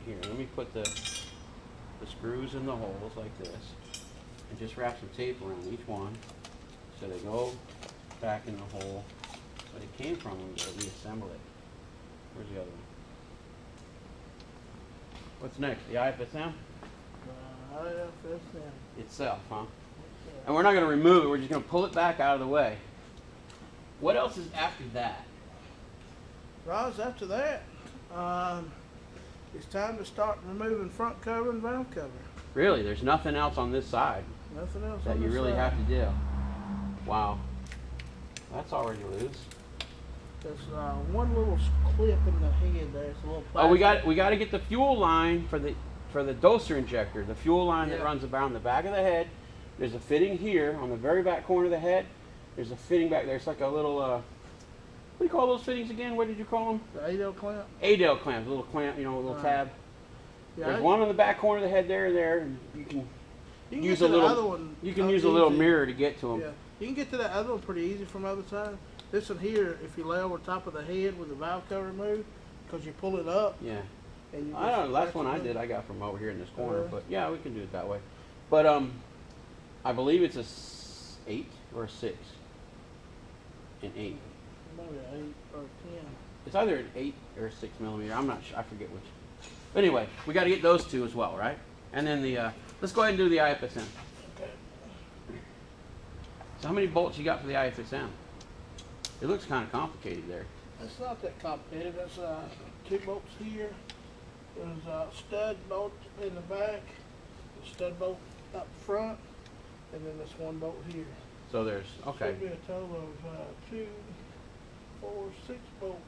here, let me put the screws in the holes like this, and just wrap some tape around each one, so they go back in the hole that it came from when we reassemble it. Where's the other one? What's next? The IFSM? IFSM. Itself, huh? And we're not going to remove it, we're just going to pull it back out of the way. What else is after that? Rawze, after that, it's time to start removing front cover and valve cover. Really? There's nothing else on this side Nothing else that on you this really side. have to do? Wow. That's already loose. There's one little clip in the head there. It's a little plastic. Oh, we got to get the fuel line for the doser injector. The fuel line that runs around the back of the head. There's a fitting here on the very back corner of the head. There's a fitting back there. It's like a little, what do you call those fittings again? What did you call them? The Adel clamp. Adel clamp, a little clamp, you know, a little tab. Yeah, There's one on the back corner of the head there, and you can use a other little. one You can use a little mirror to get to them. Yeah, you can get to that other one pretty easy from the other side. This one here, if you lay over top of the head with the valve cover removed, because you pull it up. Yeah. And you I don't know. Last one I did, I got from over here in this corner. But yeah, we can do it that way. But I believe it's a 8 or a 6. An 8. Maybe an 8 or 10. It's either an 8 or a 6 millimeter. I'm not sure. I forget which. But anyway, we got to get those two as well, right? And then the let's go ahead and do the IFSM. Okay. So how many bolts you got for the IFSM? It looks kind of complicated there. It's not that complicated. That's 2 bolts here. There's a stud bolt in the back, a stud bolt up front, and then this 1 bolt here. So there's, okay. Should be a total of 2, 4, 6 bolts.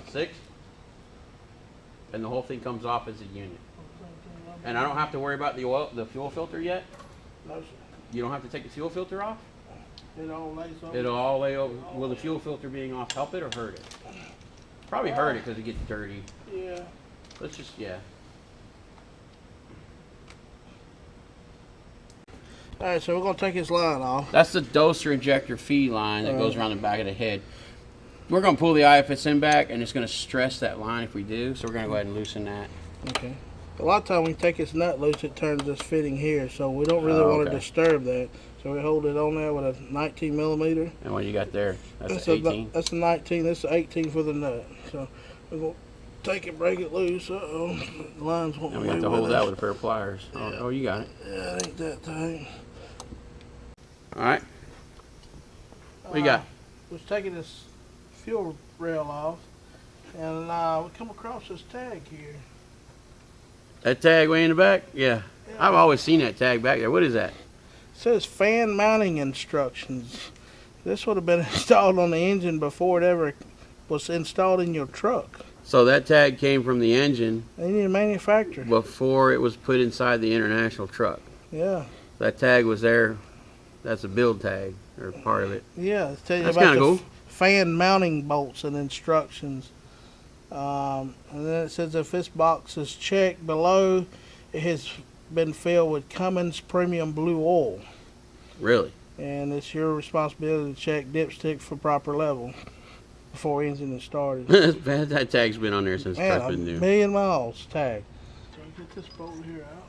6? And the whole thing comes off as a unit. And I don't have to worry about the fuel filter yet? No, sir. You don't have to take the fuel filter off? It all lays over. It'll all lay over. Will the fuel filter being off help it or hurt it? Probably hurt it because it gets dirty. Yeah. Let's just, yeah. Alright, so we're going to take this line off. That's the doser injector feed line that goes around the back of the head. We're going to pull the IFSM back, and it's going to stress that line if we do, so we're going to go ahead and loosen that. Okay. A lot of times when you take this nut loose, it turns this fitting here, so we don't really want to disturb that. So we hold it on there with a 19 millimeter. And what you got there? That's an 18? That's a 19. This is 18 for the nut. So we're going to take it, break it loose. Uh-oh. The lines won't And we have to hold that with a pair of pliers. Yeah. Oh, you got it. Yeah, it ain't that tight. All right. What you got? We're taking this fuel rail off, and we come across this tag here. That tag way in the back? Yeah. I've always seen that tag back there. What is that? It says fan mounting instructions. This would have been installed on the engine before it ever was installed in your truck. So that tag came from the engine. They need a manufacturer. Before it was put inside the International truck. Yeah. That tag was there. That's a build tag, or part of it. Yeah, let's tell you That's about kind the of cool. fan mounting bolts and instructions. And then it says if this box is checked below, it has been filled with Cummins Premium Blue Oil. Really? And it's your responsibility to check dipstick for proper level before engine is started. That tag's been on there since truck's been new. 1,000,000 miles tag. So get this bolt here out.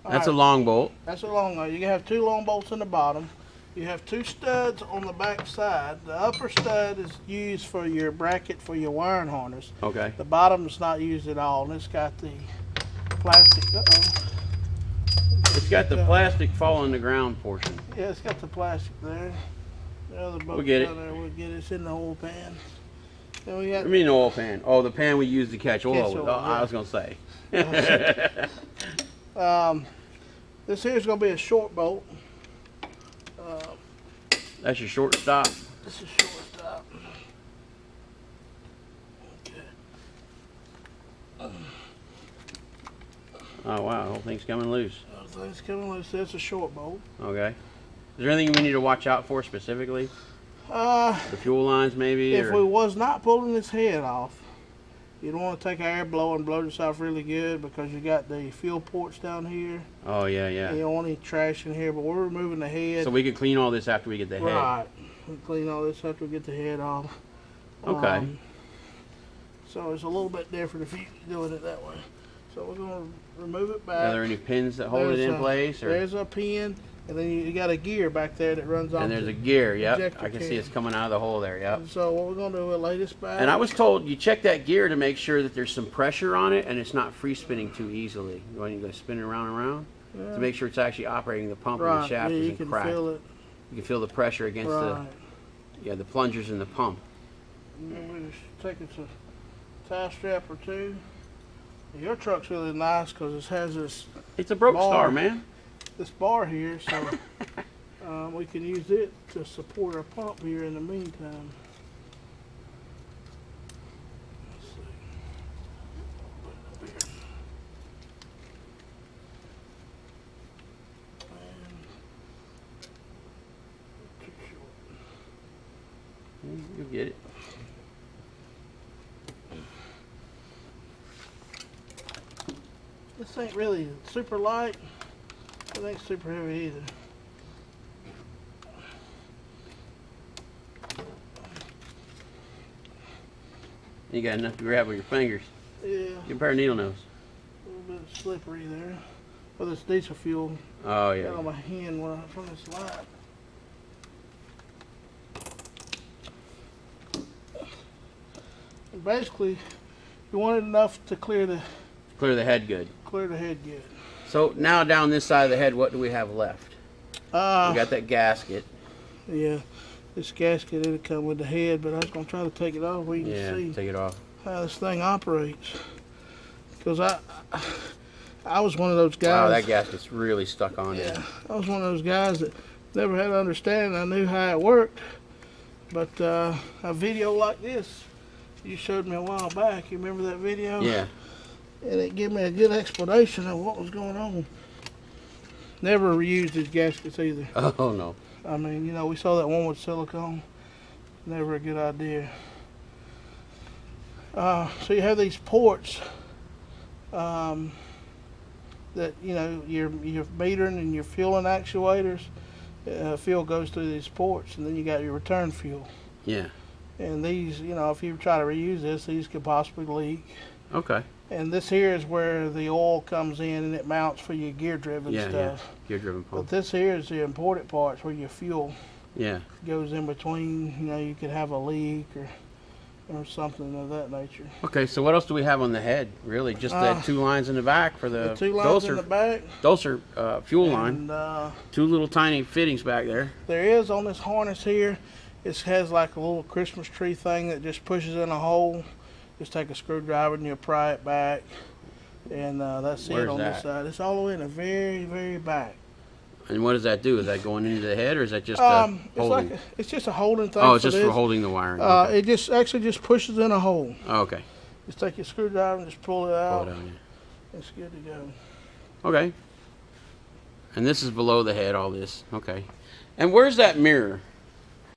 That's a long bolt. That's a long one. You can have 2 long bolts in the bottom. You have 2 studs on the back side. The upper stud is used for your bracket for your wiring harness. Okay. The bottom is not used at all, and it's got the plastic. It's got the plastic fall on the ground portion. Yeah, it's got the plastic there. The other bolt We'll get it. there, we'll get it. It's in the oil pan. Then we got I mean oil pan. Oh, the pan we use to catch oil Catch with. oil, Oh, I yeah. was going to say. this here is going to be a short bolt. That's your short stop. This is short stop. Okay. Oh, wow. The whole thing's coming loose. Everything's coming loose. That's a short bolt. Okay. Is there anything we need to watch out for specifically? The The fuel lines maybe? If or? we was not pulling this head off, you don't want to take air blow and blow this off really good because you got the fuel ports down here. Oh, yeah, yeah. You don't want any trash in here, but we're removing the head. So we can clean all this after we get the head. Right. We clean all this after we get the head off. Okay. So it's a little bit different if you're doing it that way. So we're going to remove it back. Are there any pins that hold it in place? Or? There's a pin, and then you got a gear back there that runs on. And there's a gear, yep. I can see it's coming out of the hole there, yep. So what we're going to do is lay this back. And I was told you check that gear to make sure that there's some pressure on it and it's not free spinning too easily. When you go spinning around and around, to make sure it's actually operating the pump and the shaft isn't cracked. Feel it. You can feel the pressure against the plungers in the pump. And then we just take it to tie strap or two. Your truck's really nice because it has this. It's a broke star, man. This bar here, so we can use it to support our pump here in the meantime. Let's see. Put it up here. And too short. You'll get it. This ain't really super light. It ain't super heavy either. You got enough to grab with your fingers. Yeah. Get a pair of needle nose. A little bit slippery there. Well, this diesel fuel. Oh yeah. Got on my hand from this light. And basically, you want it enough to clear the head good. Clear the head good. So now down this side of the head, what do we have left? We got that gasket. Yeah, this gasket it'll come with the head, but I was gonna try to take it off. We can see take it off. How this thing operates. Because I was one of those guys. Wow, that gasket's really stuck on there. Yeah, I was one of those guys that never had an understanding. I knew how it worked, but a video like this you showed me a while back. You remember that video? Yeah. And it gave me a good explanation of what was going on. Never reused these gaskets either. Oh no. I mean, you know, we saw that one with silicone. Never a good idea. So you have these ports that, you know, your metering and your fueling actuators. Fuel goes through these ports, and then you got your return fuel. Yeah. And these, you know, if you try to reuse this, these could possibly leak. Okay. And this here is where the oil comes in and it mounts for your gear-driven stuff. Yeah, gear-driven pump. But this here is the important parts where your fuel goes in between. You know, you could have a leak or something of that nature. Okay, so what else do we have on the head? Really, just the two lines in the back for the 2 lines in the back. Doser fuel line. 2 little tiny fittings back there. There is on this harness here. It has like a little Christmas tree thing that just pushes in a hole. Just take a screwdriver and you pry it back, and that's it on this side. It's all the way in the very, very back. And what does that do? Is that going into the head, or is that just holding? It's just a holding thing. Oh, it's just for holding the wiring. Okay. It just actually just pushes in a hole. Oh, okay. Just take your screwdriver and just pull it out. Pull it out, yeah. It's good to go. Okay. And this is below the head, all this. Okay. And where's that mirror?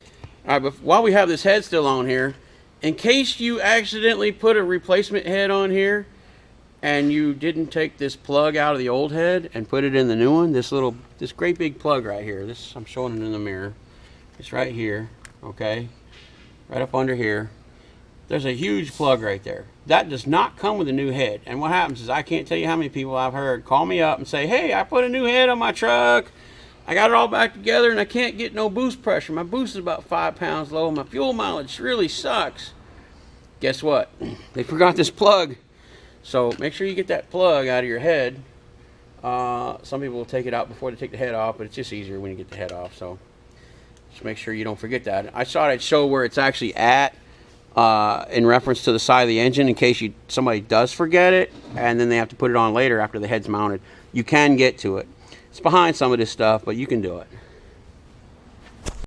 All right, but while we have this head still on here, in case you accidentally put a replacement head on here and you didn't take this plug out of the old head and put it in the new one, this great big plug right here, I'm showing it in the mirror. It's right here, okay? Right up under here. There's a huge plug right there. That does not come with a new head. And what happens is, I can't tell you how many people I've heard call me up and say, hey, I put a new head on my truck. I got it all back together and I can't get no boost pressure. My boost is about 5 pounds low. My fuel mileage really sucks. Guess what? They forgot this plug. So make sure you get that plug out of your head. Some people will take it out before they take the head off, but it's just easier when you get the head off. So just make sure you don't forget that. I thought I'd show where it's actually at in reference to the side of the engine in case somebody does forget it and then they have to put it on later after the head's mounted. You can get to it. It's behind some of this stuff, but you can do it.